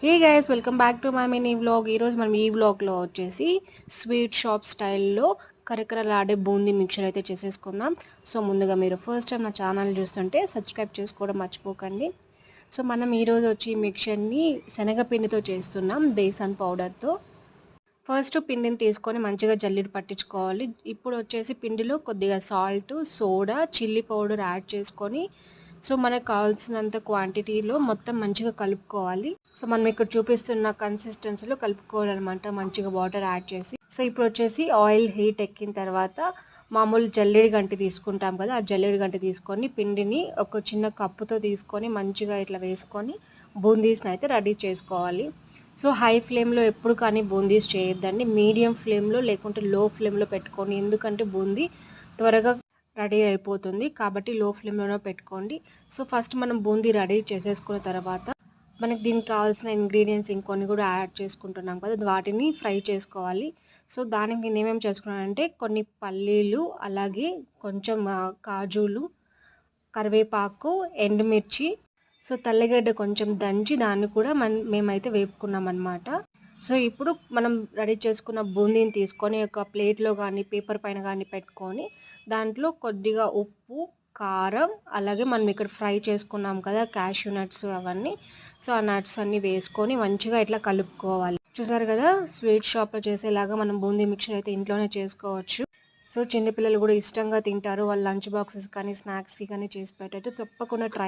Hey guys welcome back to my mini vlog. ఈరోజు మనం ఈ వ్లాగ్లో వచ్చేసి స్వీట్ షాప్ స్టైల్లో కరకరలాడే బూందీ మిక్చర్ అయితే చేసేసుకుందాం. సో ముందుగా మీరు ఫస్ట్ టైం నా ఛానల్ చూస్తుంటే సబ్స్క్రైబ్ చేసుకోవడం మర్చిపోకండి. సో మనం ఈరోజు వచ్చి ఈ మిక్చర్ని శనగపిండితో చేస్తున్నాం, బేసన్ పౌడర్తో. ఫస్ట్ పిండిని తీసుకొని మంచిగా జల్లెడ పట్టించుకోవాలి. ఇప్పుడు వచ్చేసి పిండిలో కొద్దిగా salt, soda, chilli powder add చేసుకొని సో మనకు కావాల్సినంత క్వాంటిటీలో మొత్తం మంచిగా కలుపుకోవాలి. సో మనం ఇక్కడ చూపిస్తున్న కన్సిస్టెన్సీలో కలుపుకోవాలన్నమాట, మంచిగా వాటర్ యాడ్ చేసి. సో ఇప్పుడు వచ్చేసి ఆయిల్ హీట్ ఎక్కిన తర్వాత మామూలు జల్లెడి గంటి తీసుకుంటాం కదా, ఆ జల్లెడి గంటి తీసుకొని పిండిని ఒక చిన్న కప్పుతో తీసుకొని మంచిగా ఇట్లా వేసుకొని బూందీస్ని అయితే రెడీ చేసుకోవాలి. సో హై ఫ్లేమ్లో ఎప్పుడు కానీ బూందీస్ చేయొద్దండి, మీడియం ఫ్లేమ్లో లేకుంటే లో ఫ్లేమ్లో పెట్టుకొని, ఎందుకంటే బూందీ త్వరగా రెడీ అయిపోతుంది కాబట్టి లో ఫ్లేమ్లోనే పెట్టుకోండి. సో ఫస్ట్ మనం బూందీ రెడీ చేసేసుకున్న తర్వాత మనకి దీనికి కావాల్సిన ఇంగ్రీడియంట్స్ ఇంకొన్ని కూడా యాడ్ చేసుకుంటున్నాం కదా, వాటిని ఫ్రై చేసుకోవాలి. సో దానికి నేనేమేమి చేసుకున్నానంటే కొన్ని పల్లీలు, అలాగే కొంచెం కాజులు, కరివేపాకు, ఎండుమిర్చి, సో తెల్లగడ్డ కొంచెం దంచి దాన్ని కూడా మేమైతే వేపుకున్నాం అనమాట. సో ఇప్పుడు మనం రెడీ చేసుకున్న బూందీని తీసుకొని ఒక ప్లేట్లో కానీ పేపర్ పైన కానీ పెట్టుకొని దాంట్లో కొద్దిగా ఉప్పు, కారం, అలాగే మనం ఇక్కడ ఫ్రై చేసుకున్నాం కదా క్యాష్యూ నట్స్ అవన్నీ, సో ఆ నట్స్ అన్నీ వేసుకొని మంచిగా ఇట్లా కలుపుకోవాలి. చూసారు కదా, స్వీట్ షాప్లో చేసేలాగా మనం బూందీ మిక్చర్ అయితే ఇంట్లోనే చేసుకోవచ్చు. సో చిన్నపిల్లలు కూడా ఇష్టంగా తింటారు, వాళ్ళ లంచ్ బాక్సెస్ కానీ స్నాక్స్కి కానీ చేసి పెట్టచ్చు. తప్పకుండా ట్రై